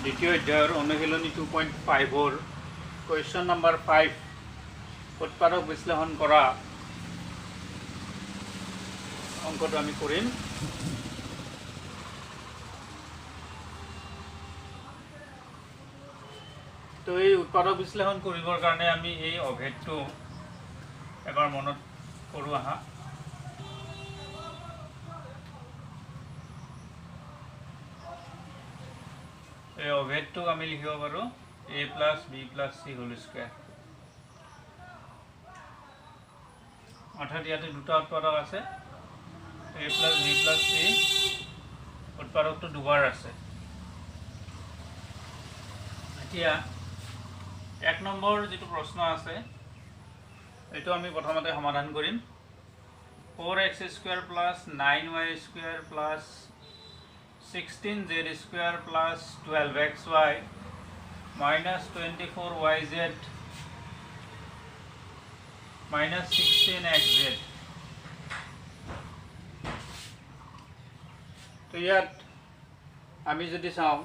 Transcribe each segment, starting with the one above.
দ্বিতীয় অধ্যায়ৰ অনুশীলনী 2.5 কুৱেশ্যন নম্বৰ 5 উৎপাদক বিশ্লেষণ কৰা অংকটো আমি কৰিম। তো এই উৎপাদক বিশ্লেষণ কৰিবৰ কাৰণে আমি এই অভেদটো এবাৰ মনত কৰোঁ আহা। এই অভেদটোক আমি লিখিব পাৰোঁ a plus b plus c whole square। অৰ্থাৎ ইয়াতে দুটা উৎপাদক আছে, a plus b plus c উৎপাদকটো দুবাৰ আছে। এতিয়া এক নম্বৰ যিটো প্ৰশ্ন আছে এইটো আমি প্ৰথমতে সমাধান কৰিম। 4x square plus 9y square plus 16z square plus 12xy minus 24yz minus 16xz। তো ইয়াত আমি যদি চাওঁ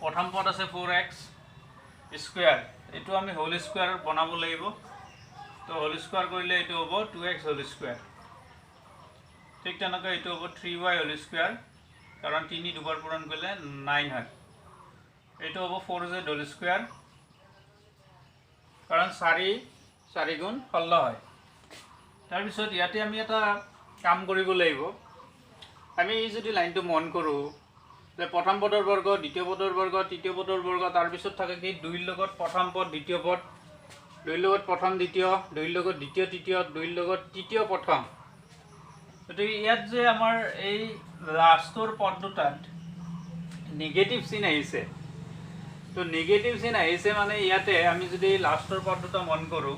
প্ৰথম পদ আছে 4x স্কোয়াৰ, এইটো আমি হোল স্কোয়াৰ বনাব লাগিব। তো হোল স্কোয়াৰ কৰিলে এইটো হ'ব 2x হোল স্কোয়াৰ। ঠিক তেনেকৈ এইটো হ'ব 3y হোল স্কোয়াৰ, কাৰণ 3 দুবাৰ পূৰণ কৰিলে 9 হয়। এইটো হ'ব 4z হোল স্কোয়াৰ, কাৰণ 4 গুণ 16 হয়। তাৰপিছত ইয়াতে আমি এটা কাম কৰিব লাগিব। আমি যদি লাইনটো মন কৰোঁ যে প্ৰথম পদৰ বৰ্গ, দ্বিতীয় পদৰ বৰ্গ, তৃতীয় পদৰ বৰ্গ, তাৰপিছত থাকে কি 2ৰ লগত প্ৰথম পদ দ্বিতীয় পদ, 2ৰ লগত প্ৰথম দ্বিতীয়, 2ৰ লগত দ্বিতীয় তৃতীয়, 2ৰ লগত তৃতীয় প্ৰথম। গতিকে ইয়াত যে আমাৰ এই লাষ্টৰ পদ দুটাত নিগেটিভ চিন আহিছে, তো নিগেটিভ চিন আহিছে মানে ইয়াতে আমি যদি লাষ্টৰ পদ দুটা মন কৰোঁ,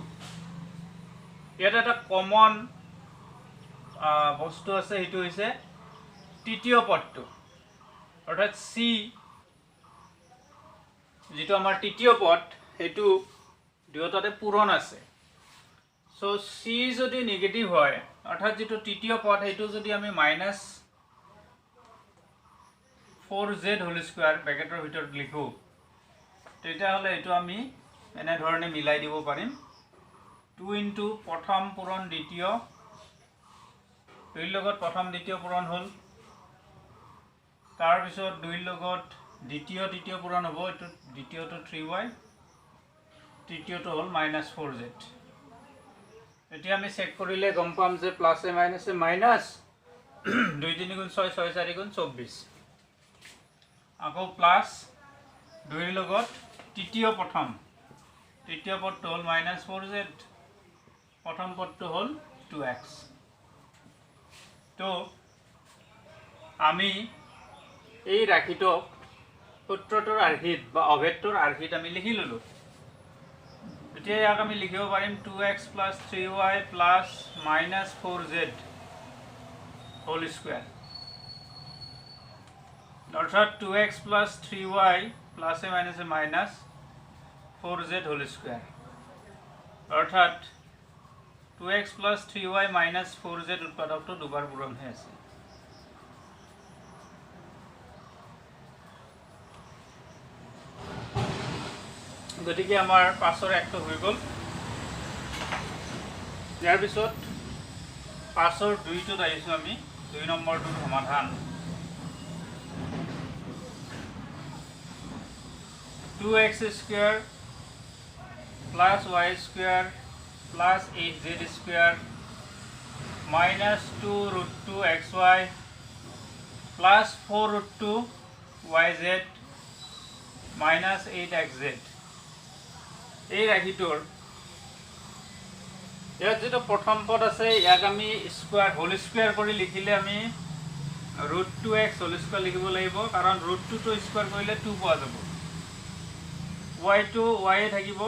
ইয়াতে এটা কমন বস্তু আছে, সেইটো হৈছে তৃতীয় পদটো। অৰ্থাৎ চি যিটো আমাৰ তৃতীয় পদ সেইটো দুয়োটাতে পূৰণ আছে। চ' চি যদি নিগেটিভ হয়, অৰ্থাৎ যিটো তৃতীয় পদ সেইটো যদি আমি মাইনাছ 4z হোল স্কোয়াৰ ব্ৰেকেটৰ ভিতৰত লিখোঁ, তেতিয়াহ'লে এইটো আমি এনেধৰণে মিলাই দিব পাৰিম। 2 ইনটু প্ৰথম পূৰণ দ্বিতীয়, 2ৰ লগত প্ৰথম দ্বিতীয় পূৰণ হ'ল, তাৰপিছত 2ৰ লগত দ্বিতীয় তৃতীয় পূৰণ হ'ব, এইটো দ্বিতীয়টো 3y, তৃতীয়টো হ'ল মাইনাছ 4z। এতিয়া আমি চেক কৰিলে গম পাম যে প্লাছে মাইনাছে মাইনাছ 2 3 গুণ 6, 6 4 গুণ 24, আকৌ প্লাছ 2ৰ লগত তৃতীয় পদটো হ'ল মাইনাছ 4z, প্ৰথম পদটো হ'ল 2x। তো আমি এই ৰাশিটোক সূত্ৰটোৰ আৰ্হিত বা অভেদটোৰ আৰ্হিত আমি লিখি ল'লোঁ। এতিয়া ইয়াক আমি লিখিব পাৰিম 2x plus 3y plus minus 4z whole square. অৰ্থাৎ 2x plus 3y প্লাছে মাইনাছে মাইনাছ 4z হোল স্কোয়াৰ। অৰ্থাৎ 2x plus 3y minus 4z উৎপাদকটো দুবাৰ পূৰণ হৈ আছে। গতিকে আমাৰ 5ৰ একটো হৈ গ'ল। ইয়াৰ পিছত 5ৰ 2টোত আহিছোঁ আমি, 2 নম্বৰটোৰ সমাধান। 2x square plus y square plus 8z square minus 2 root 2 xy plus 4 root 2 yz minus 8xz। এই ৰাশিটোৰ ইয়াত যিটো প্ৰথম পদ আছে ইয়াক আমি স্কোয়াৰ হোল স্কোয়াৰ কৰি লিখিলে আমি ৰুট 2x হোল স্কোয়াৰ লিখিব লাগিব, কাৰণ ৰুট 2টো স্কোয়াৰ কৰিলে 2 পোৱা যাব, yটো y থাকিব,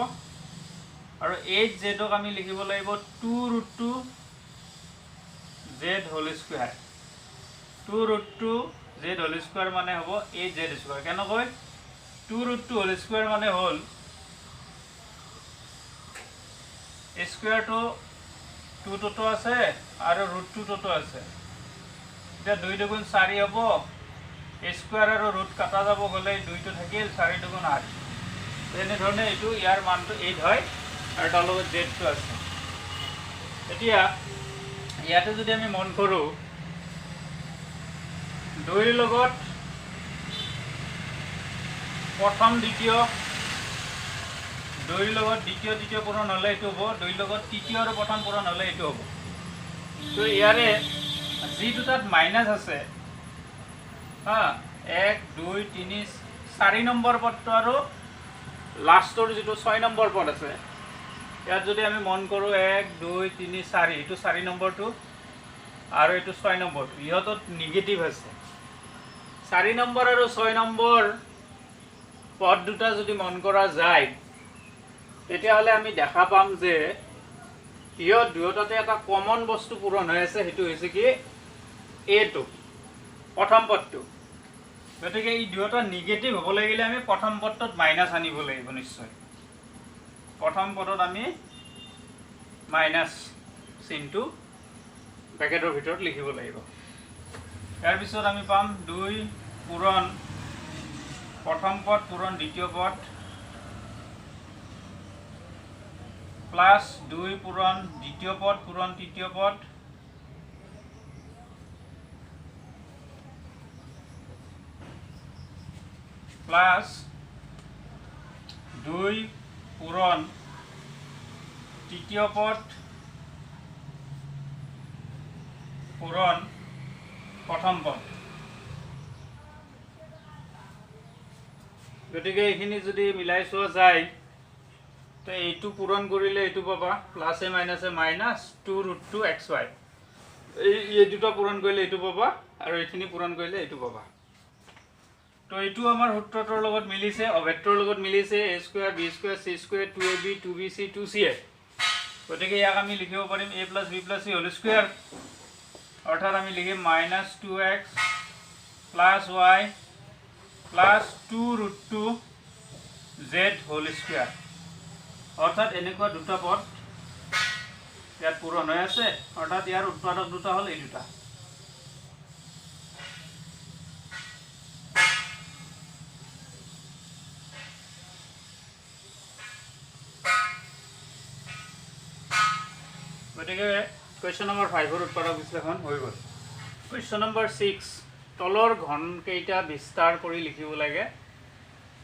আৰু 8zক আমি লিখিব লাগিব 2 root 2 z whole square. 2 root 2 z whole square মানে হ'ব 8z স্কোয়াৰ। কেনেকৈ 2 ৰুট 2 হোল স্কোয়াৰ মানে হ'ল স্কোয়াৰটো 2টোতো আছে আৰু ৰুট 2টোতো আছে। এতিয়া 2 দুগুণ 4 হ'ব, স্কোয়াৰ আৰু ৰুট কাটা যাব গ'লে 2টো থাকিল 4 দুগুণ 8 এনেধৰণে এইটো ইয়াৰ মানটো 8 হয় আৰু তাৰ লগত জেডটো আছে এতিয়া ইয়াতে যদি আমি মন কৰোঁ 2ৰ লগত প্ৰথম দ্বিতীয় 2ৰ লগত দ্বিতীয় পূৰণ হ'লে এইটো হ'ব 2ৰ লগত তৃতীয় আৰু প্ৰথম পূৰণ হ'লে এইটো হ'ব তো ইয়াৰে যি দুটাত মাইনাছ আছে হা 1 2 3 4 নম্বৰ পদটো আৰু লাষ্টৰ যিটো 6 নম্বৰ পদ আছে ইয়াত যদি আমি মন কৰোঁ 1 2 3 4 এইটো 4 নম্বৰটো আৰু এইটো 6 নম্বৰটো ইহঁতত নিগেটিভ আছে 4 নম্বৰ আৰু 6 নম্বৰ পদ দুটা যদি মন কৰা যায় তেতিয়াহ'লে আমি দেখা পাম যে ইহঁত দুয়োটাতে এটা কমন বস্তু পূৰণ হৈ আছে সেইটো হৈছে কি এটো প্ৰথম পদটো গতিকে এই দুয়োটা নিগেটিভ হ'ব লাগিলে আমি প্ৰথম পদটোত মাইনাছ আনিব লাগিব নিশ্চয় প্ৰথম পদত আমি মাইনাছ চিনটো ব্ৰেকেটৰ ভিতৰত লিখিব লাগিব ইয়াৰ পিছত আমি পাম 2 পূৰণ প্ৰথম পদ পূৰণ দ্বিতীয় পদ প্লাস 2 পূরণ দ্বিতীয় পদ পূরণ তৃতীয় পদ প্লাস 2 পূরণ তৃতীয় পদ পূরণ প্রথম পদ গতিকে এইখিনি যদি মিলাই চোৱা যায় তো এইটো পূৰণ কৰিলে এইটো পাবা প্লাসে মাইনাসে মাইনাস 2√2xy এই দুটো পূৰণ কৰিলে এইটো পাবা আৰু এইখিনি পূৰণ কৰিলে এইটো পাবা তো এইটো আমাৰ সূত্ৰটোৰ লগত মিলিছে অভেক্টৰ লগত মিলিছে a square b square c square 2ab 2bc 2ca গতিকে ইয়াক আমি লিখিব পাৰিম a + b + c whole square অৰ্থাৎ আমি লিখিম -2x + y + 2√2z whole square অৰ্থাৎ এনেকুৱা দুটা পদ ইয়াত পূৰণ হৈ আছে অৰ্থাৎ ইয়াৰ উৎপাদক দুটা হ'ল এই দুটা গতিকে কুৱেশ্যন নম্বৰ 5 ৰ উৎপাদক বিশ্লেষণ হৈ গ'ল কুৱেশ্যন নম্বৰ 6 তলৰ ঘন কেইটা বিস্তাৰ কৰি লিখিব লাগে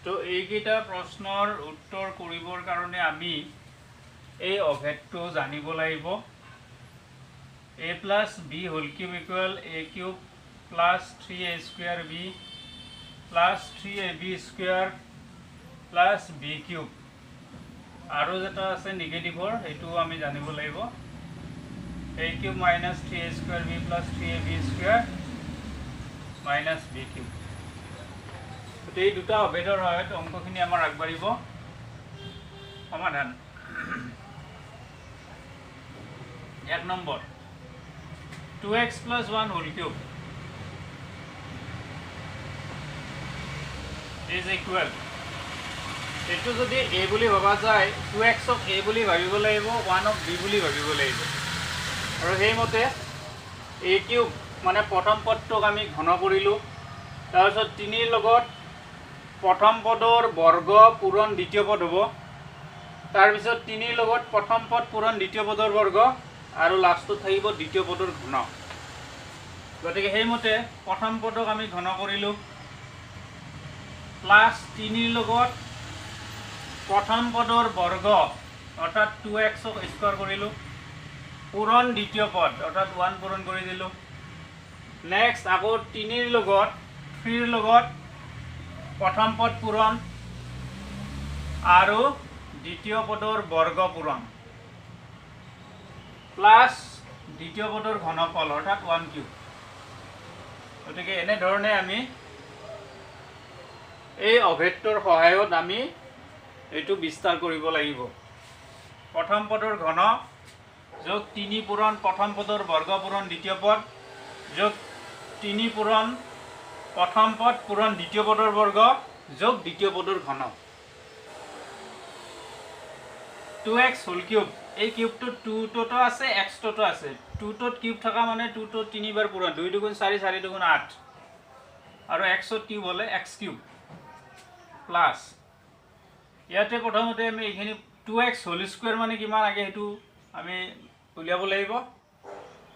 তো এইকেইটা প্ৰশ্নৰ উত্তৰ কৰিবৰ কাৰণে আমি এই অভেদটো জানিব লাগিব a + b whole cube equal a³ + 3a² b + 3ab² + b³ আৰু যেটা আছে নিগেটিভৰ এইটো আমি জানিব লাগিব a³ - 3a² b + 3ab² - b³ এই দুটা অভেদৰ সহায়ত অংকখিনি আমাৰ আগবাঢ়িব সমাধান 1 number 2x + 1 whole cube is equal এইটো যদি a বুলি ভাবা যায় 2x ক a বুলি ভাবিব লাগিব 1 ক b বুলি ভাবিব লাগিব আৰু সেইমতে a³ মানে প্ৰথম পদটোক আমি ঘন কৰিলোঁ তাৰপিছত 3 ৰ লগত প্ৰথম পদৰ বৰ্গ পূৰণ দ্বিতীয় পদ হ'ব তাৰপিছত 3 ৰ লগত প্ৰথম পদ পূৰণ দ্বিতীয় পদৰ বৰ্গ আৰু লাষ্টত থাকিব দ্বিতীয় পদৰ ঘন গতিকে সেইমতে প্ৰথম পদক আমি ঘন কৰিলোঁ প্লাস 3 ৰ লগত প্ৰথম পদৰ বৰ্গ অৰ্থাৎ 2x ক স্কয়াৰ কৰিলোঁ পূৰণ দ্বিতীয় পদ অৰ্থাৎ 1 পূৰণ কৰি দিলোঁ নেক্সট আকৌ 3 ৰ লগত 3 ৰ লগত প্ৰথম পদ পূৰণ আৰু দ্বিতীয় পদৰ বৰ্গ পূৰণ প্লাস দ্বিতীয় পদৰ ঘনফল অৰ্থাৎ 1³ গতিকে এনেধৰণে আমি এই অভেদটোৰ সহায়ত আমি এইটো বিস্তাৰ কৰিব লাগিব প্ৰথম পদৰ ঘন যোগ 3 পূৰণ প্ৰথম পদৰ বৰ্গ পূৰণ দ্বিতীয় পদ যোগ 3 পূৰণ প্ৰথম পদ পূৰণ দ্বিতীয় পদৰ বৰ্গ যোগ দ্বিতীয় পদৰ ঘন 2x হোল কিউব এই কিউবটো 2 টোটো আছে x টোটো আছে 2 টোত কিউব থকা মানে 2 টোত 3 বাৰ পূৰণ 2 দুগুণ 4 4 দুগুণ 8 আৰু এক্সৰ কিউব হ'লে এক্স কিউব প্লাছ ইয়াতে প্ৰথমতে আমি এইখিনি 2x হোল স্কুৱেৰ মানে কিমান আগে সেইটো আমি উলিয়াব লাগিব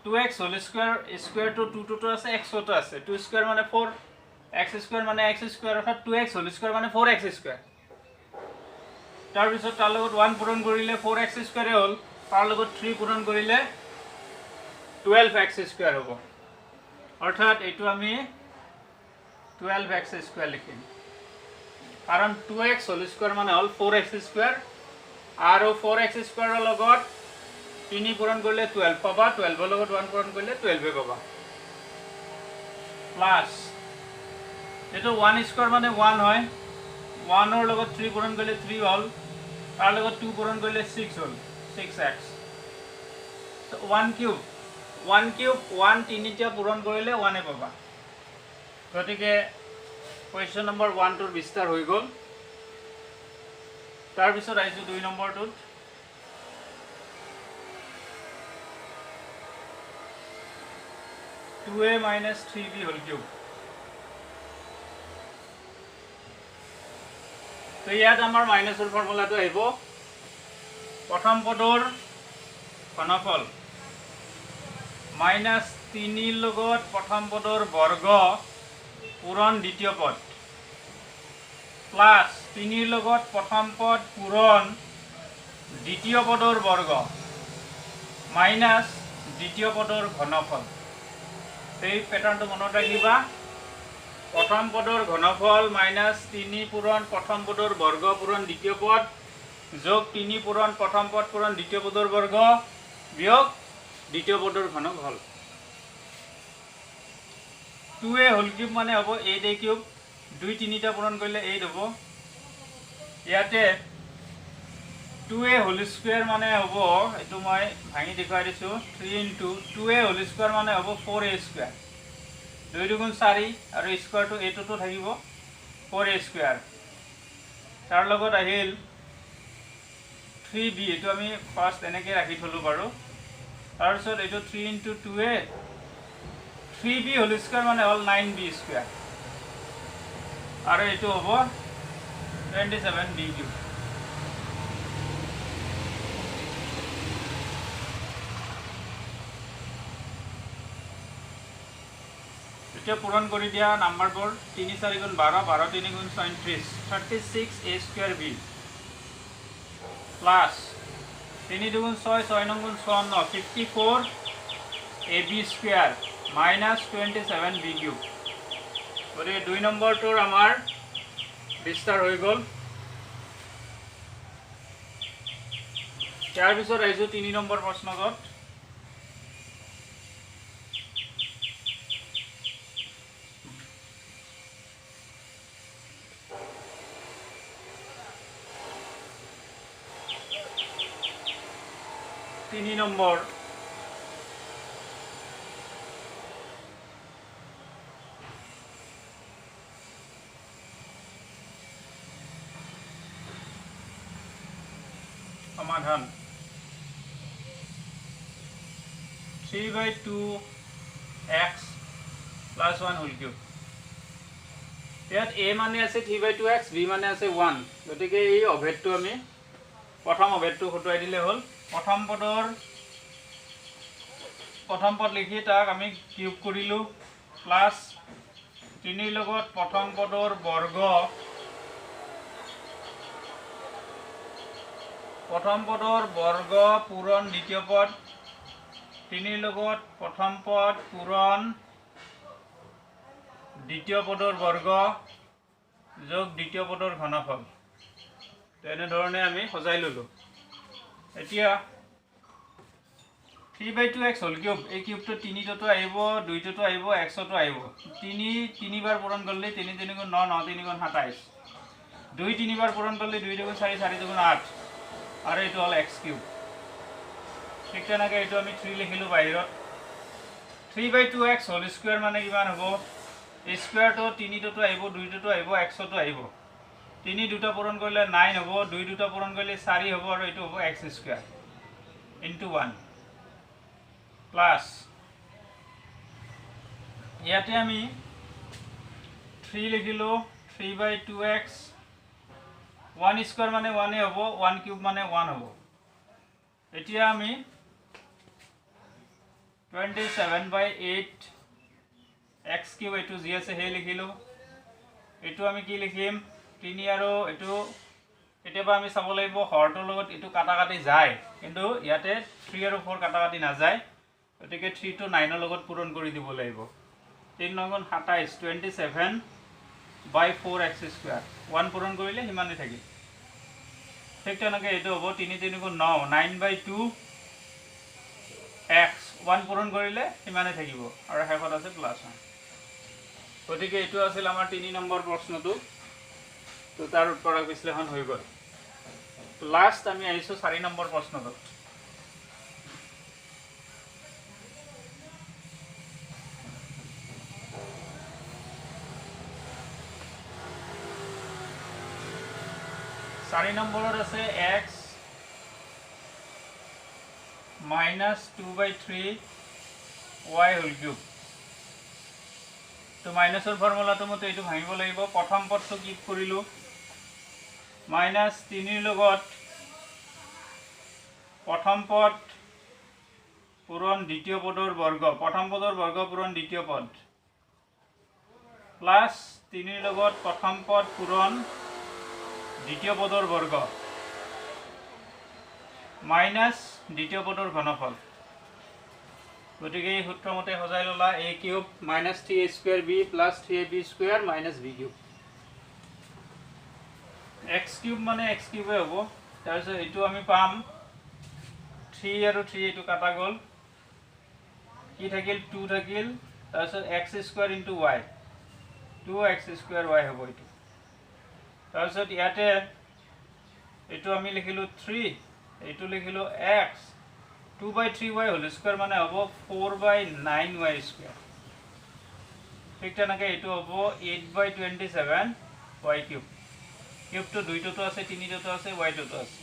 2x হোল স্কুৱেৰটো 2টো আছে xটো আছে 2 স্কুৱেৰ মানে 4 x স্কুৱেৰ মানে x স্কুৱেৰ অৰ্থাৎ 2x হোল স্কুৱেৰ মানে 4x স্কুৱেৰ তাৰপিছত তাৰ লগত 1 পূৰণ কৰিলে 4x স্কুৱেৰে হ'ল তাৰ লগত 3 পূৰণ কৰিলে 12x স্কুৱেৰ হ'ব অৰ্থাৎ এইটো আমি 12x স্কুৱেৰ লিখিম কাৰণ 2x হোল স্কুৱেৰ মানে হ'ল 4x স্কুৱেৰ আৰু 4x স্কুৱেৰৰ লগত 3 পূৰণ কৰিলে 12 পাবা 12ৰ লগত 1 পূৰণ কৰিলে 12 পাবা প্লাছ এইটো 1 স্কুৱেৰ মানে 1 হয় 1ৰ লগত 3 পূৰণ কৰিলে 3 হ'ল তাৰ লগত 2 পূৰণ কৰিলে 6 হ'ল 6x 1 কিউব 1 তিনিটা পূৰণ কৰিলে 1 পাবা গতিকে কুৱেশ্যন নম্বৰ 1টোৰ বিস্তাৰ হৈ গ'ল তাৰপিছত আহিছোঁ 2 নম্বৰটোত 2a minus 3b whole cube তো ইয়াত আমাৰ মাইনাছৰ ফৰ্মুলাটো আহিব প্ৰথম পদৰ ঘনফল মাইনাছ 3 লগত প্ৰথম পদৰ বৰ্গ পূৰণ দ্বিতীয় পদ প্লাছ 3 লগত প্ৰথম পদ পূৰণ দ্বিতীয় পদৰ বৰ্গ মাইনাছ দ্বিতীয় পদৰ ঘনফল এই প্যাটাৰ্ণটো মনত ৰাখিবা প্ৰথম পদৰ ঘনফল মাইনাছ 3 পূৰণ প্ৰথম পদৰ বৰ্গ পূৰণ দ্বিতীয় পদ যোগ 3 পূৰণ প্ৰথম পদ পূৰণ দ্বিতীয় পদৰ বৰ্গ বিয়োগ দ্বিতীয় পদৰ ঘনফল 2a হোল কিউব মানে হ'ব 8a কিউব 2 তিনিটা পূৰণ কৰিলে 8 হ'ব ইয়াতে 2a হোল স্কুৱেৰ মানে হ'ব এইটো মই ভাঙি দেখুৱাই দিছোঁ 3 into 2a হোল স্কুৱেৰ মানে হ'ব 4a স্কুৱেৰ 2 দুগুণ 4 আৰু স্কুৱেৰটো এইটোতো থাকিব 4a স্কুৱেৰ তাৰ লগত আহিল 3b এইটো আমি ফাৰ্ষ্ট এনেকৈ ৰাখি থলোঁ বাৰু তাৰপিছত এইটো 3 into 2a 3b whole square মানে হ'ল 9b স্কুৱেৰ আৰু এইটো হ'ব 27b কিউব এতিয়া পূৰণ কৰি দিয়া নাম্বাৰবোৰ 3 4 গুণ 12 12 3 গুণ 36 36a স্কুৱেৰ b প্লাছ 3 দুগুণ 6 6 9 গুণ 54 54ab square minus 27b cube গতিকে 2 নম্বৰটোৰ আমাৰ বিস্তাৰ হৈ গ'ল ইয়াৰ পিছত আহিছোঁ 3 নম্বৰ প্ৰশ্নটোত নম্বৰ সমাধান 3/2x plus 1 whole cube ইয়াত a মানে আছে 3/2x b মানে আছে 1 গতিকে এই অভেদটো আমি প্ৰথম অভেদটো হটুৱাই দিলে হ'ল প্ৰথম পদ লিখি তাক আমি কিউব কৰিলোঁ প্লাছ 3 লগত প্ৰথম পদৰ বৰ্গ পূৰণ দ্বিতীয় পদ 3 লগত প্ৰথম পদ পূৰণ দ্বিতীয় পদৰ বৰ্গ যোগ দ্বিতীয় পদৰ ঘনফল তেনেধৰণে আমি সজাই ল'লোঁ এতিয়া 3/2x হোল কিউব এই কিউবটো 3টো আহিব 2টো আহিব xটো আহিব 3 বাৰ পূৰণ কৰিলে 3 3 গুণ 9 9 3 গুণ 27 2 3 বাৰ পূৰণ কৰিলে 2 2 গুণ 4 4 2 গুণ 8 আৰু এইটো হ'ল x কিউব ঠিক তেনেকৈ এইটো আমি 3 লিখিলোঁ বাহিৰত 3/2x হোল স্কুৱেৰ মানে কিমান হ'ব স্কুৱেৰটো 3টো আহিব 2টো আহিব xটো আহিব 3 দুটা পূৰণ কৰিলে 9 হ'ব 2 দুটা পূৰণ কৰিলে 4 হ'ব আৰু এইটো হ'ব x স্কুৱেৰ ইনটু 1 প্লাছ ইয়াতে আমি 3 লিখিলো 3/2x 1 স্কয়ার মানে 1 হ'ব 1 কিউব মানে 1 হ'ব এতিয়া আমি 27/8 x কিউব এটো জি আছে হে লিখিলো এটো আমি কি লিখিম 3 আৰু এটো কেতিয়াবা আমি চাব লাগিব হৰটোৰ লগত এটো কাটা কাটি যায় কিন্তু ইয়াতে 3 আৰু 4 কাটা কাটি না যায় গতিকে 3 to 9 ৰ লগত পূৰণ কৰি দিব লাগিব 3 9 27 27/4x স্কয়াৰ 1 পূৰণ কৰিলে হিমানে থাকিল ঠিক তেনেকৈ এটো হ'ব 3 3 9 9/2 x 1 পূৰণ কৰিলে হিমানে থাকিব আৰু হেকত আছে প্লাস 1 গতিকে এটো আছিল আমাৰ 3 নম্বৰ প্ৰশ্নটো তো তাৰ উত্তৰ বিশ্লেষণ হৈ গল লাষ্ট আমি আহিছো 4 নম্বৰ প্ৰশ্নটো চাৰি নম্বৰত আছে x -2/3 y হোল কিউব তো মাইনাসৰ ফৰ্মুলাটো মতে এইটো ভাঙিব লাগিব প্ৰথম পদটো কিপ কৰিলো -3 লগত প্ৰথম পদ পূৰণ দ্বিতীয় পদৰ বৰ্গ প্ৰথম পদৰ বৰ্গ পূৰণ দ্বিতীয় পদ প্লাস 3 লগত প্ৰথম পদ পূৰণ দ্বিতীয় পদৰ বৰ্গ মাইনাস দ্বিতীয় পদৰ ঘনফল গতিকে এই সূত্ৰ মতে সজাই ললা a cube -3a² b + 3ab² - b cube x cube মানে x কিউবে হ'ব তাৰ পিছত এটো আমি পাম 3 আৰু 3 এটো কাটা গল কি থাকিল 2 থাকিল তাৰ পিছত x² * y 2x² y হ'ব এটো তাৰ পিছত ইয়াতে এটো আমি লিখিলো 3 এটো লিখিলো x 2/3y হোল স্কয়ার মানে হ'ব 4/9y²। ঠিক তেনেকৈ এটো হ'ব 8/27y কিউব। কিউবটো দুইটোতো আছে তিনিটোতো আছে y টোতো আছে।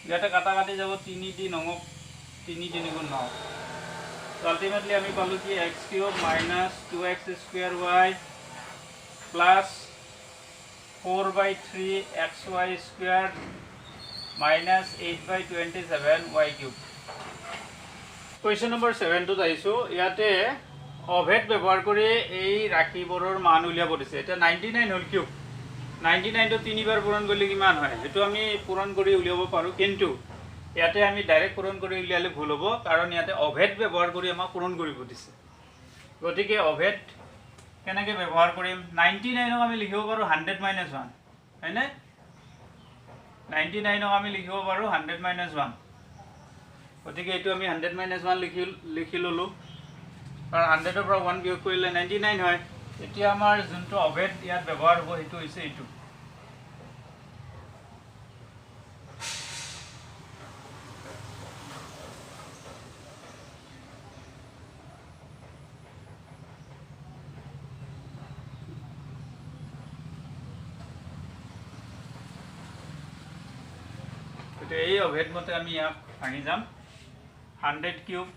ইয়াতে কাটা কাটি যাব 3 3 9 3 3 গুণ 9। তো আলটিমেটলি আমি পালো কি x cube - 2x²y plus 4/3xy² minus 8/27y cube. Question number 7 to আইছো ইয়াতে অভেদ ব্যৱহাৰ কৰি এই ৰাশিবোৰৰ মান উলিয়াব দিছে। এটা 99 হল কিউব 99 তো তিনিবাৰ পূৰণ কৰিলে কিমান হয় এটো আমি পূৰণ কৰি উলিয়াব পাৰো কিন্তু ইয়াতে আমি ডাইৰেক্ট পূৰণ কৰি উলিয়ালে ভুল হ'ব কাৰণ ইয়াতে অভেদ ব্যৱহাৰ কৰি আমাক পূৰণ কৰিব দিছে। গতিকে অভেদ কেনেকৈ ব্যৱহাৰ কৰিম 99 ক আমি লিখিব পাৰো 100 - 1 হয়নে 99 ক আমি লিখিব পাৰো 100 - 1 গতিকে এটো আমি 100 - 1 লিখি ললো কাৰণ 100 ৰ পৰা 1 বিয়োগ কৰিলে 99 হয়। এতিয়া আমাৰ যোনটো অভেদ ইয়াত ব্যৱহাৰ হ'ব হেতু হৈছে এটো তো এই অভেদ মতে আমি ইয়াক ভাঙি যাম 100 cube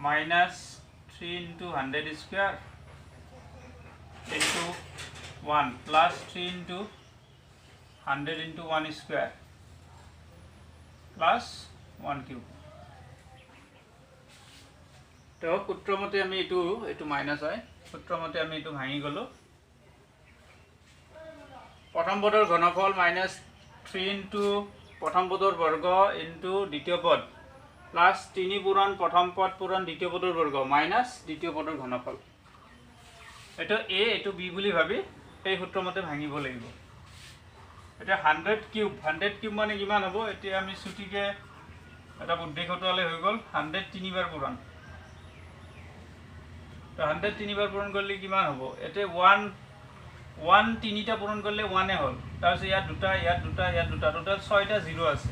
minus 3 into 100 square into 1 plus 3 into 100 into 1 square plus 1 cube. তো সূত্ৰ মতে আমি এটো মাইনাস হয় সূত্ৰ মতে আমি এটো ভাঙি গলো প্ৰথম পদৰ ঘনফল minus 3 into প্ৰথম পদৰ বৰ্গ into দ্বিতীয় পদ প্লাস 3 পূৰণ প্ৰথম পদ পূৰণ দ্বিতীয় পদৰ বৰ্গ মাইনাস দ্বিতীয় পদৰ ঘনফল এটো a এটো b বুলি ভাবি এই সূত্ৰ মতে ভাঙিব লাগিব। এটা 100 কিউব মানে কিমান হ'ব এতিয়া আমি ছুটিকে এটা বুদ্ধি খটুৱালে হৈ গল 100 তিনিবাৰ পূৰণ তো 100 তিনিবাৰ পূৰণ কৰিলে কিমান হ'ব এতে 1 তিনিটা পূৰণ কৰিলে 1 হ'ল তাৰ পিছত ইয়াত দুটা টোটাল 6টা 0 আছে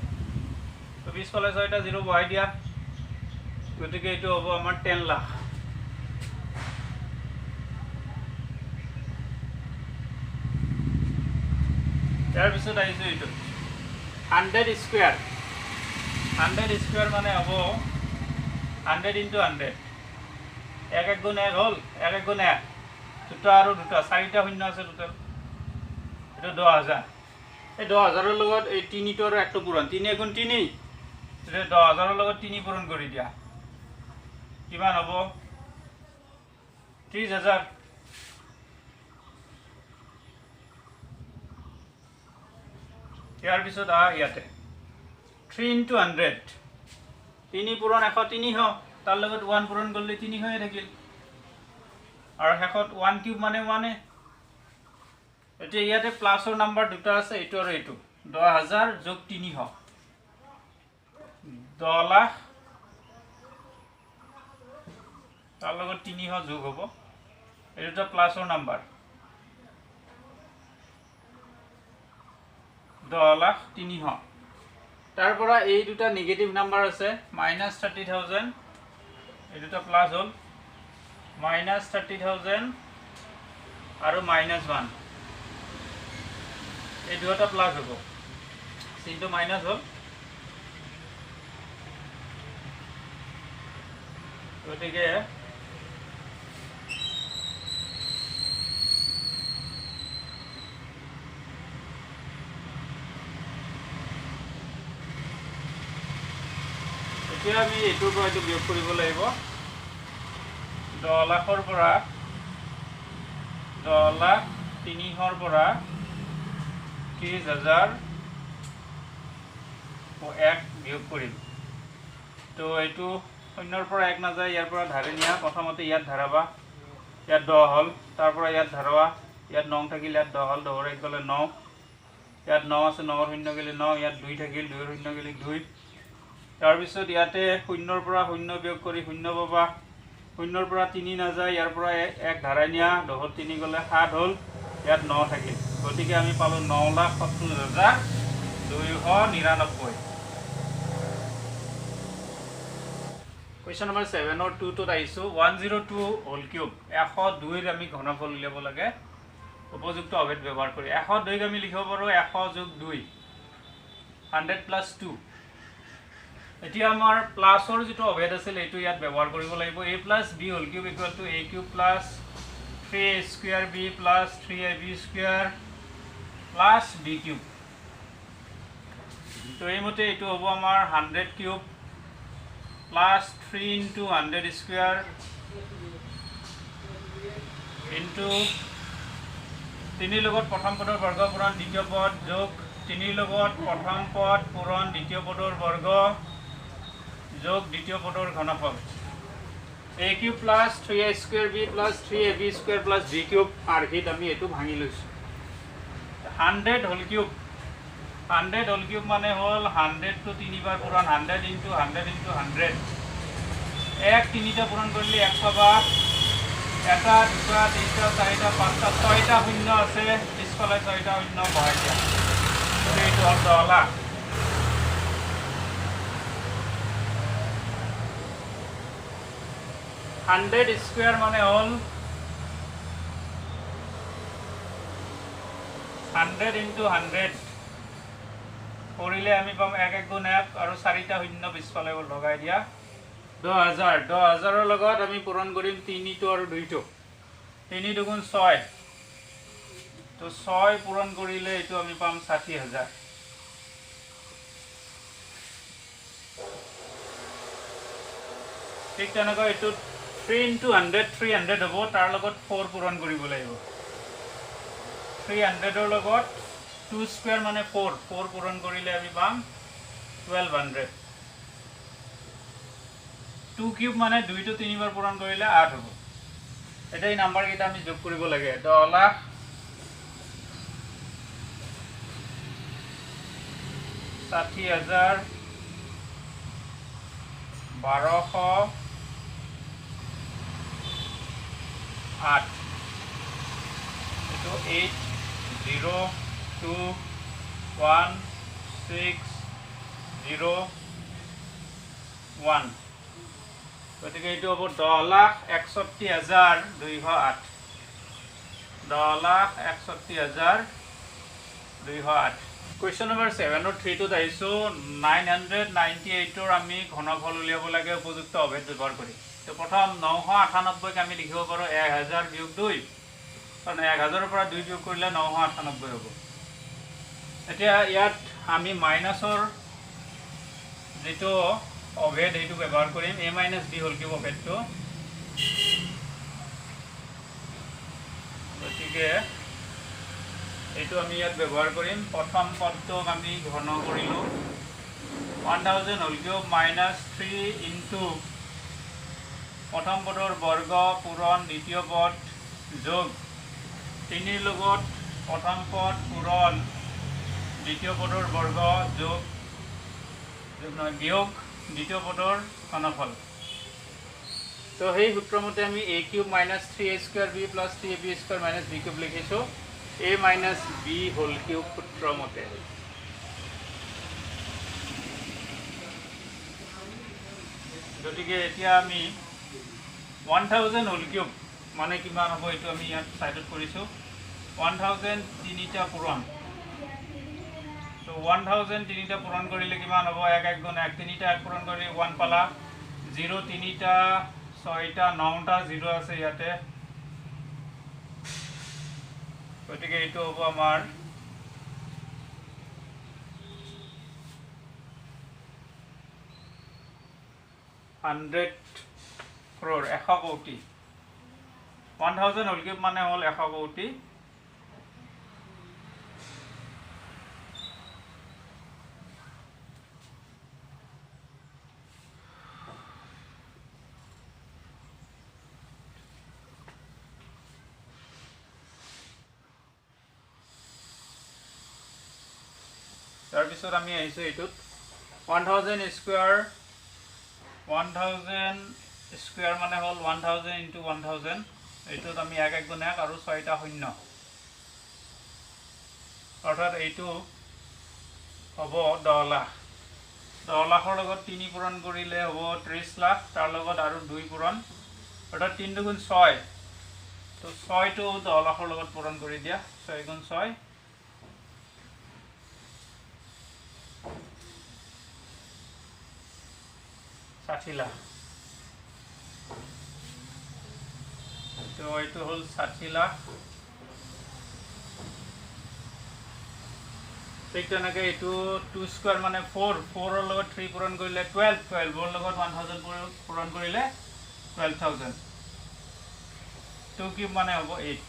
তো 20 ফালে 6টা 0 বহাই দিয়া গতিকে এটো হ'ব আমাৰ 10 লাখ। তাৰ পিছত আহিছে এটো 100 স্কয়াৰ মানে হ'ব 100 into 100 1 1 গুণ 1 হ'ল 1 1 গুণ 1 দুটা আৰু দুটা চাৰিটা শূন্য আছে টোটেল এইটো 10,000 এই 10,000ৰ লগত এই 3টো আৰু 1টো পূৰণ 3 গুণ 3 তেতিয়া 10,000ৰ লগত 3 পূৰণ কৰি দিয়া কিমান হ'ব 30,000 ইয়াৰ পিছত ইয়াতে 3 × 100 3 পূৰণ 100 300 তাৰ লগত 1 পূৰণ কৰিলে 300 থাকিল আৰু শেষত 1 কিউব মানে 1 এতিয়া ইয়াতে প্লাছৰ নাম্বাৰ দুটা আছে এইটো আৰু এইটো 10,000 যোগ 300 10 লাখ তাৰ লগত 300 যোগ হ'ব এই দুটা প্লাছৰ নাম্বাৰ 10,03,000 তাৰ পৰা এই দুটা নেগেটিভ নাম্বাৰ আছে -30,000 এই দুটা প্লাছ হ'ল -30,000 আৰু -1 এই দুটা প্লাছ হ'ব চিনটো মাইনাছ হ'ল গতিকে এতিয়া আমি এইটোৰ পৰা এইটো বিয়োগ কৰিব লাগিব 10 লাখৰ পৰা 10,03,000 পৰা 30,000 1 বিয়োগ কৰিম তো এইটো শূন্যৰ পৰা 1 নাযায় ইয়াৰ পৰা ধাৰি নিয়া প্ৰথমতে ইয়াত ধাৰাবা ইয়াত 10 হ'ল তাৰ পৰা ইয়াত ধাৰবা ইয়াত 9 থাকিল ইয়াত 10 হ'ল 10 ৰ 1 গ'লে 9 ইয়াত 9 আছে 9 ৰ শূন্য গ'লে 9 ইয়াত 2 থাকিল 2 ৰ শূন্য গ'লে 2 তাৰপিছত ইয়াতে শূন্যৰ পৰা শূন্য বিয়োগ কৰি শূন্য পাবা শূন্যৰ পৰা 3 নাযায় ইয়াৰ পৰা 1 ধাৰাই নিয়া 10 ৰ 3 গ'লে 7 হ'ল ইয়াত 9 থাকিল গতিকে আমি পালোঁ 9,70,299 কুৱেশ্যন নম্বৰ 7 ৰ 2টোত আহিছোঁ 102 হোল কিউব 102ৰ আমি ঘনফল উলিয়াব লাগে উপযুক্ত অভেদ ব্যৱহাৰ কৰি 102ক আমি লিখিব পাৰোঁ 100 যোগ 2 100 প্লাছ 2 এতিয়া আমাৰ প্লাছৰ যিটো অভেদ আছিল এইটো ইয়াত ব্যৱহাৰ কৰিব লাগিব a plus b whole cube equal to a cube plus 3a square b plus 3ab square plus b cube তো এইমতে এইটো হ'ব আমাৰ 100 কিউব প্লাছ 3 × 100 স্কুৱেৰ ইনটু 3 লগত প্ৰথম পদৰ বৰ্গ পূৰণ দ্বিতীয় পদ যোগ 3 লগত প্ৰথম পদ পূৰণ দ্বিতীয় পদৰ বৰ্গ যোগ দ্বিতীয় পদৰ ঘনফল a cube plus 3a square b plus 3ab square plus b cube আৰ্হিত আমি এইটো ভাঙি লৈছোঁ 100 হোল কিউব 100 হোল কিউব মানে হ'ল 100 টো 3 বাৰ পূৰণ 100 × 100 × 100 এক 3টা পূৰণ কৰিলে 1 পাবা এটা দুটা তিনিটা চাৰিটা পাঁচটা 6টা শূন্য আছে পিছফালে 6টা শূন্য বহাই দিয়া এইটো হ'ল 10 লাখ 100 স্কুৱেৰ মানে হ'ল 100 × 100 কৰিলে আমি পাম 1 × 1 আৰু 4টা শূন্য পিছফালে লগাই দিয়া 10,000 10,000ৰ লগত আমি পূৰণ কৰিম 3টো আৰু 2টো 3 দুগুণ 6 তো 6 পূৰণ কৰিলে এইটো আমি পাম 60,000 ঠিক তেনেকৈ এইটো 3 × 100 300 হ'ব তাৰ লগত 4 পূৰণ কৰিব লাগিব 300ৰ লগত 2 স্কুৱেৰ মানে 4 পূৰণ কৰিলে আমি পাম 1200 2 কিউব মানে 2টো 3 বাৰ পূৰণ কৰিলে 8 হ'ব এতিয়া এই নাম্বাৰকেইটা আমি যোগ কৰিব লাগে 10 লাখ 60,000 1208 এইটো 8021601 গতিকে এইটো হ'ব 10,61,208 10,61,208 কুৱেশ্যন নম্বৰ 7 ৰ 3টোত আহিছোঁ 998ৰ আমি ঘনফল উলিয়াব লাগে উপযুক্ত অভেদ ব্যৱহাৰ কৰি তো প্ৰথম 998ক আমি লিখিব পাৰোঁ 1000 বিয়োগ 2 কাৰণ 1000ৰ পৰা 2 যোগ কৰিলে 998 হ'ব। এতিয়া ইয়াত আমি মাইনাছৰ যেটো অভেদ এইটো ব্যৱহাৰ কৰিম a - b হোল কিউব অভেদটো। গতিকে এইটো আমি ইয়াত ব্যৱহাৰ কৰিম। প্ৰথম পদটোক আমি ঘন কৰিলোঁ 1000 হোল কিউব -3 ইনটু প্ৰথম পদৰ বৰ্গ পূৰণ দ্বিতীয় পদ যোগ 3 ৰ লগত প্ৰথম পদ পূৰণ দ্বিতীয় পদৰ বৰ্গ যোগ বিয়োগ দ্বিতীয় পদৰ ঘনফল। তো সেই সূত্ৰমতে আমি a cube -3a² b + 3ab² - b cube লিখিছোঁ a - b হোল কিউব সূত্ৰমতে। গতিকে এতিয়া আমি 1000 হোল কিউব মানে কিমান হ'ব এইটো আমি ইয়াত সাইডত কৰিছোঁ 1000 তিনিটা পূৰণ। তো 1000 তিনিটা পূৰণ কৰিলে কিমান হ'ব 1 1 গুণ 1 তিনিটা 1 পূৰণ কৰি 1 পালা 0 তিনিটা 6টা 9টা 0 আছে ইয়াতে। গতিকে এইটো হ'ব আমাৰ 100 crore 100 কোটি। 1000 হোল কিউব মানে হ'ল 100 কোটি। তাৰপিছত আমি আহিছোঁ এইটোত 1000 স্কোয়াৰ 1000 স্কোয়াৰ মানে হ'ল 1000 ইনটু 1000। এইটোত আমি 1 1 গুণ 1 আৰু 6টা শূন্য অৰ্থাৎ এইটো হ'ব 10 লাখ। 10 লাখৰ লগত 3 পূৰণ কৰিলে হ'ব 30 লাখ। তাৰ লগত আৰু 2 পূৰণ অৰ্থাৎ 3 2 গুণ 6। তো 6টো 10 লাখৰ লগত পূৰণ কৰি দিয়া 6 গুণ 6 60 লাখ। তো এইটো হ'ল 60 লাখ। ঠিক তেনেকৈ এইটো 2 স্কোয়াৰ মানে 4 4ৰ লগত 3 পূৰণ কৰিলে 12 12ৰ লগত 1000 পূৰণ কৰিলে 12000। 2 কিউব মানে হ'ব 8।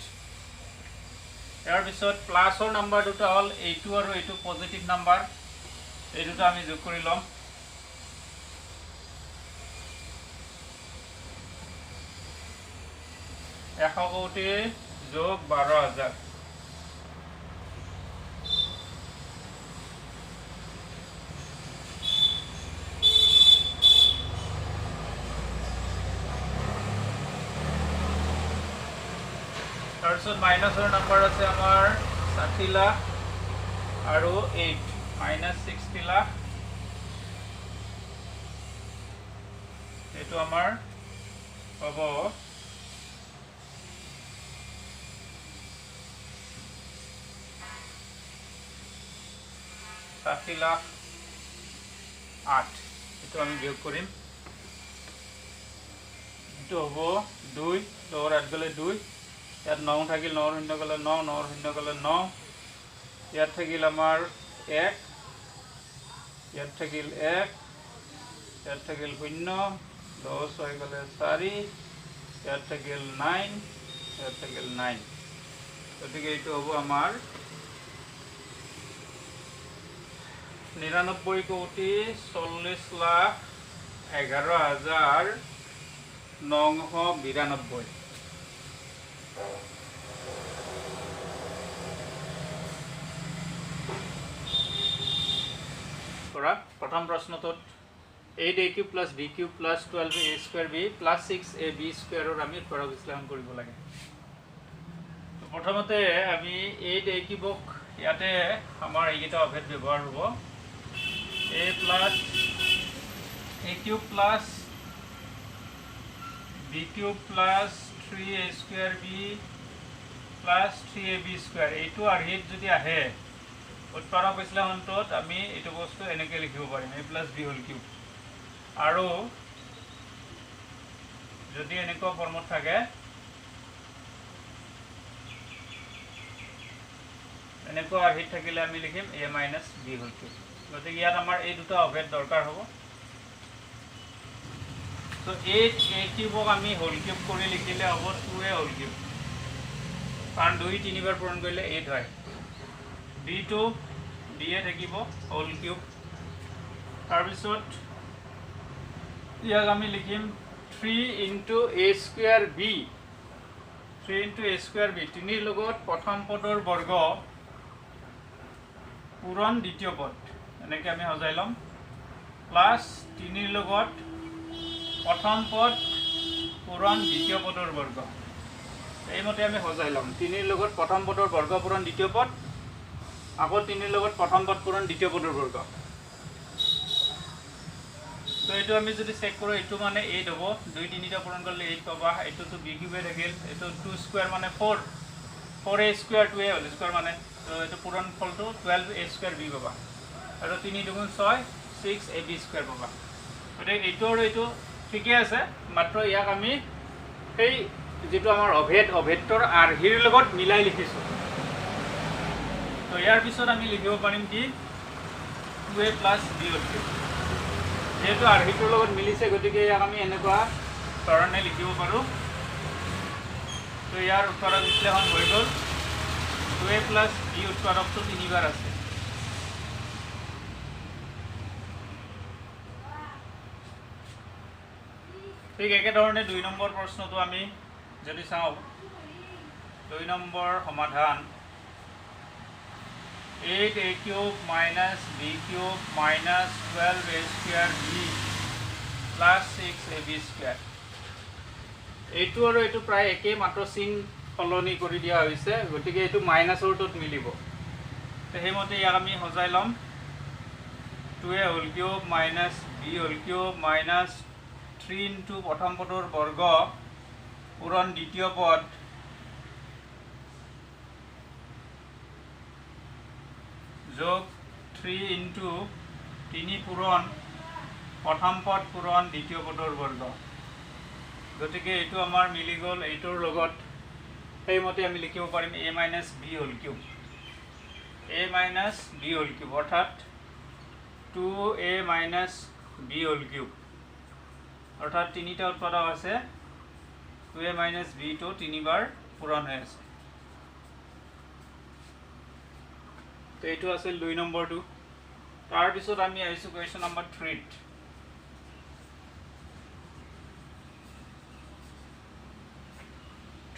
ইয়াৰ পিছত প্লাছৰ নাম্বাৰ দুটা হ'ল এইটো আৰু এইটো পজিটিভ নাম্বাৰ। এই দুটা আমি যোগ কৰি ল'ম। এশ কোটি যোগ 12000। তাৰপিছত মাইনাছৰ নাম্বাৰ আছে আমাৰ 60 লাখ আৰু 8 -60 লাখ। এইটো আমাৰ হ'ব 60 লাখ 8। এইটো আমি বিয়োগ কৰিম। এইটো হ'ব 2 লগৰ 8 গ'লে 2 ইয়াত 9 থাকিল 9 শূন্য গ'লে 9 9 শূন্য গ'লে 9 ইয়াত থাকিল আমাৰ 1 ইয়াত থাকিল 1 ইয়াত থাকিল 0 10 হৈ গ'লে 4 ইয়াত থাকিল 9 ইয়াত থাকিল 9। গতিকে এইটো হ'ব আমাৰ 99 কোটি 40 লাখ 11,992। প্ৰথম প্ৰশ্নটোত 8a³ + b³ + 12a² b + 6ab² আমি উত্তৰ বিশ্লেষণ কৰিব লাগে। প্ৰথমতে আমি 8a³ ইয়াতে আমাৰ এইকেইটা অভেদ ব্যৱহাৰ হ'ব a + a³ + b³ + 3a² b + 3ab²। এইটো আৰ্হিত যদি আহে উৎপাদক বিশ্লেষণটোত আমি এইটো বস্তু এনেকৈ লিখিব পাৰিম a + b হোল কিউব। আৰু যদি এনেকুৱা ফৰ্মত থাকে এনেকুৱা আৰ্হিত থাকিলে আমি লিখিম a minus b whole cube. গতিকে ইয়াত আমাৰ এই দুটা অভেদ দৰকাৰ হ'ব। তো a কিউবক আমি হোল কিউব কৰি লিখিলে হ'ব 2a হোল কিউব, কাৰণ 2 তিনিবাৰ পূৰণ কৰিলে 8 হয়। bটো bয়ে থাকিব হোল কিউব। তাৰপিছত ইয়াক আমি লিখিম 3 into a square b, 3 into a square b, 3ৰ লগত প্ৰথম পদৰ বৰ্গ পূৰণ দ্বিতীয় পদ, এনেকৈ আমি সজাই ল'ম, প্লাছ 3ৰ লগত প্ৰথম পদ পূৰণ দ্বিতীয় পদৰ বৰ্গ, এইমতে আমি সজাই ল'ম। 3ৰ লগত প্ৰথম পদৰ বৰ্গ পূৰণ দ্বিতীয় পদ, আকৌ 3ৰ লগত প্ৰথম পদ পূৰণ দ্বিতীয় পদৰ বৰ্গ। তো এইটো আমি যদি চেক কৰোঁ, এইটো মানে 8 হ'ব, 2 3টা পূৰণ কৰিলে 8 পাবা। এইটোতো বি কিউবে থাকিল, এইটো 2 স্কুৱেৰ মানে 4a square 2a whole square মানে, তো এইটো পূৰণ ফলটো 12a স্কুৱেৰ b পাবা, আৰু 3 2 6 6ab স্কুৱেৰ পাবা। গতিকে এইটো আৰু এইটো ঠিকে আছে, মাত্ৰ ইয়াক আমি সেই যিটো আমাৰ অভেদটোৰ আৰ্হিৰ লগত মিলাই লিখিছোঁ। তো ইয়াৰ পিছত আমি লিখিব পাৰিম কি 2a plus b whole cube. যেহেতু আৰ্হিটোৰ লগত মিলিছে, গতিকে ইয়াক আমি এনেকুৱা ধৰণে লিখিব পাৰোঁ। তো ইয়াৰ উৎপাদক বিশ্লেষণ হৈ গ'ল, 2a প্লাছ b উৎপাদকটো 3বাৰ আছে। ঠিক একেধৰণে 2 নম্বৰ প্ৰশ্নটো আমি যদি চাওঁ, 2 নম্বৰ সমাধান 8a cube minus b cube minus 12a square b plus 6ab square. এইটো আৰু এইটো প্ৰায় একেই, মাত্ৰ চিন সলনি কৰি দিয়া হৈছে, গতিকে এইটো মাইনাছৰটোত মিলিব। তো সেইমতে ইয়াক আমি সজাই ল'ম, 2a whole cube minus b whole cube minus 3 into প্ৰথম পদৰ বৰ্গ পূৰণ দ্বিতীয় পদ যোগ 3 ইনটু 3 পূৰণ প্ৰথম পদ পূৰণ দ্বিতীয় পদৰ বৰ্গ। গতিকে এইটো আমাৰ মিলি গ'ল এইটোৰ লগত, সেইমতে আমি লিখিব পাৰিম a minus b whole cube, a minus b whole cube, অৰ্থাৎ 2a minus b whole cube, অৰ্থাৎ 3টা উৎপাদক আছে, 2a মাইনাছ bটো 3বাৰ পূৰণ হৈ আছে। তো এইটো আছিল 2 নম্বৰটো। তাৰপিছত আমি আহিছোঁ কুৱেশ্যন নম্বৰ 3ত।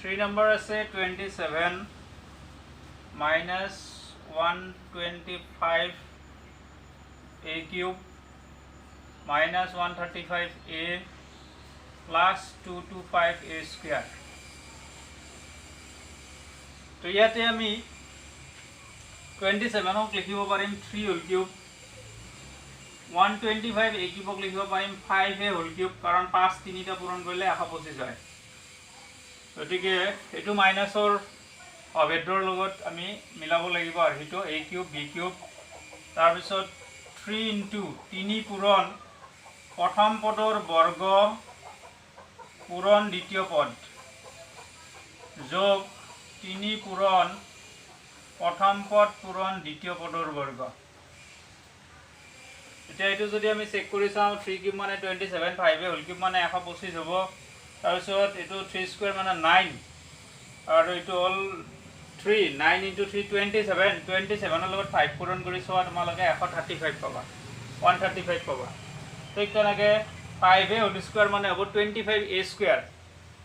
3 নম্বৰ আছে 27 minus 125a cube minus 135a plus 225a square. তো ইয়াতে আমি 27ক লিখিব পাৰিম 3 হোল কিউব, 125a কিউবক লিখিব পাৰিম 5a হোল কিউব, কাৰণ 5 3টা পূৰণ কৰিলে 125 হয়। গতিকে এইটো মাইনাছৰ অভেদৰ লগত আমি মিলাব লাগিব আৰ্হিটো, a কিউব b কিউব, তাৰপিছত 3 ইনটু 3 পূৰণ প্ৰথম পদৰ বৰ্গ পূৰণ দ্বিতীয় পদ যোগ 3 পূৰণ প্ৰথম পদ পূৰণ দ্বিতীয় পদৰ বৰ্গ। এতিয়া এইটো যদি আমি চেক কৰি চাওঁ, 3 কিউব মানে 27, 5a হোল কিউব মানে 125 হ'ব, তাৰপিছত এইটো 3 স্কুৱেৰ মানে 9, আৰু এইটো হ'ল 3, 9 ইনটু 3 27, 27ৰ লগত 5 পূৰণ কৰি চোৱা তোমালোকে 135 পাবা, 135 পাবা। ঠিক তেনেকৈ 5a হোল স্কুৱেৰ মানে হ'ব 25a স্কুৱেৰ,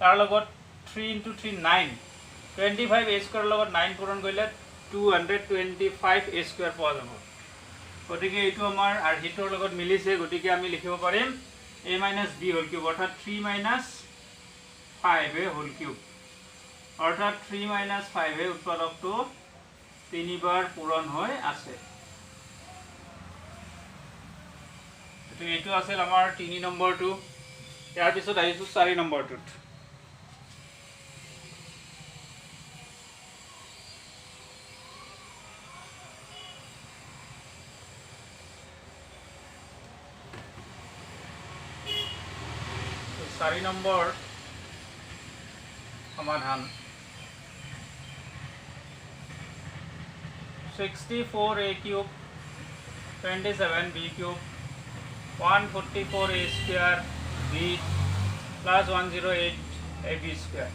তাৰ লগত 3 ইনটু 3 9, 25a স্কুৱেৰৰ লগত 9 পূৰণ কৰিলে 225a স্কুৱেৰ পোৱা যাব। গতিকে এইটো আমাৰ আৰ্হিটোৰ লগত মিলিছে, গতিকে আমি লিখিব পাৰিম a minus b whole cube, অৰ্থাৎ 3 মাইনাছ 5a হোল কিউব, অৰ্থাৎ 3 মাইনাছ 5a উৎপাদকটো 3বাৰ পূৰণ হৈ আছে। এইটো আছিল আমাৰ 3 নম্বৰটো। ইয়াৰ পিছত আহিছোঁ 4 নম্বৰটোত। চাৰি নম্বৰ সমাধান 64a cube 27b cube 144a square b plus 108ab square.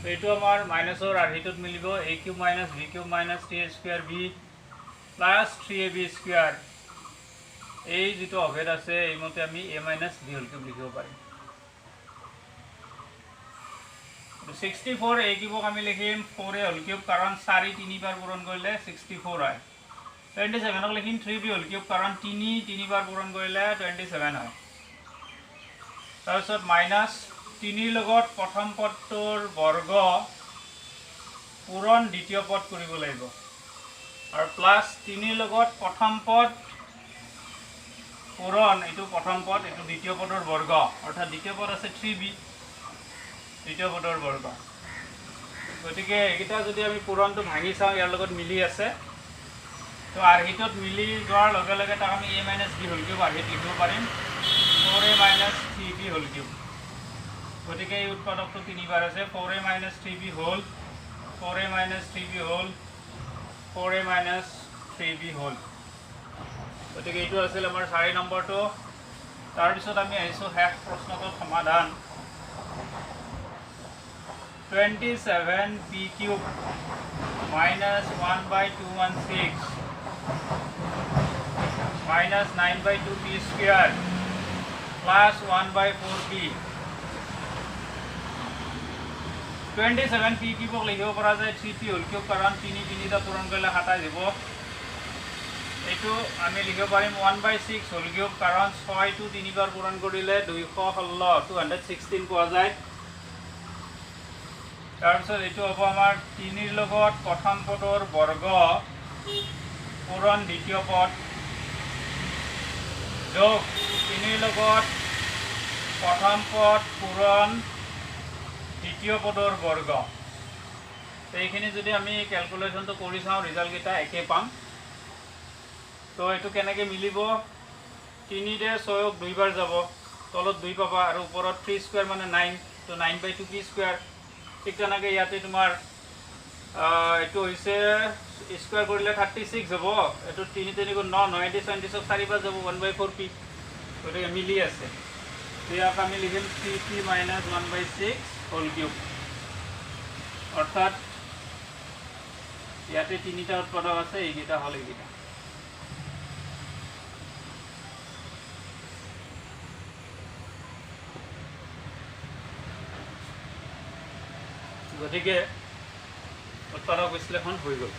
So এইটো আমাৰ মাইনাছৰ আৰ্হিটোত মিলিব a cube minus b cube minus 3a square b plus 3ab square. এই যেটো অভেদ আছে এইমতে আমি a minus b whole cube লিখিব পাৰিম. 64 a cube আমি লিখিম 4a whole cube কাৰণ 4 তিনিবাৰ পূৰণ কৰিলে 64 হয়. 27 ক লিখিম 3b whole cube কাৰণ 3 তিনিবাৰ পূৰণ কৰিলে 27 হয়. তাৰপিছত মাইনাছ 3 লগত প্ৰথম পদটোৰ বৰ্গ পূৰণ দ্বিতীয় পদ কৰিব লাগিব আৰু প্লাছ 3 লগত প্ৰথম পদ পূৰণ এইটো প্ৰথম পদ এইটো দ্বিতীয় পদৰ বৰ্গ অৰ্থাৎ দ্বিতীয় পদ আছে 3b দ্বিতীয় পদৰ বৰ্গ. গতিকে এইকেইটা যদি আমি পূৰণটো ভাঙি চাওঁ ইয়াৰ লগত মিলি আছে তো আৰ্হিটোত মিলি যোৱাৰ লগে লগে তাক আমি a minus b whole cube আৰ্হিত লিখিব পাৰিম 4a minus 3b whole cube. গতিকে এই উৎপাদকটো তিনিবাৰ আছে 4a minus 3b whole 4a minus 3b whole 4a minus 3b whole. গতিকে এইটো আছিল আমাৰ 4 নম্বৰটো. তাৰপিছত আমি আহিছোঁ শেষ প্ৰশ্নটোৰ সমাধান 27p cube minus 1/216 minus 9/2p square plus 1/4p. 27p cube লিখিব পৰা যায় 3p whole cube কাৰণ 3 তিনিটা পূৰণ কৰিলে 27 হ'ব. এইটো আমি লিখিব পাৰিম 1/6 whole cube কাৰণ 6 টো তিনিবাৰ পূৰণ কৰিলে 216 পোৱা যায়. তাৰপিছত এইটো হ'ব আমাৰ 3 লগত প্ৰথম পদৰ বৰ্গ পূৰণ দ্বিতীয় পদ যোগ 3 লগত প্ৰথম পদ পূৰণ দ্বিতীয় পদৰ বৰ্গ. এইখিনি যদি আমি ক্যালকুলেশনটো কৰি চাওঁ ৰিজাল্ট কেইটা একে পাম. তো এইটো কেনেকৈ মিলিব 3 ৰে 6ক দুইবাৰ যাব তলত 2 পাবা আৰু ওপৰত 3 স্কয়াৰ মানে 9 তো 9/2p স্কয়াৰ. ঠিক তেনেকৈ ইয়াতে তোমাৰ এইটো হৈছে স্কয়াৰ কৰিলে 36 হ'ব. এইটো 3 3 গুণ 9 9 দি 36 4 বাৰ যাব 1/4p. গতিকে মিলি আছে. ইয়াক আমি লিখিম 3p minus 1/6 whole cube. অৰ্থাৎ ইয়াতে তিনিটা উৎপাদক আছে এইকেইটা হল এইকেইটা. গতিকে উৎপাদক বিশ্লেষণ হৈ গ'ল.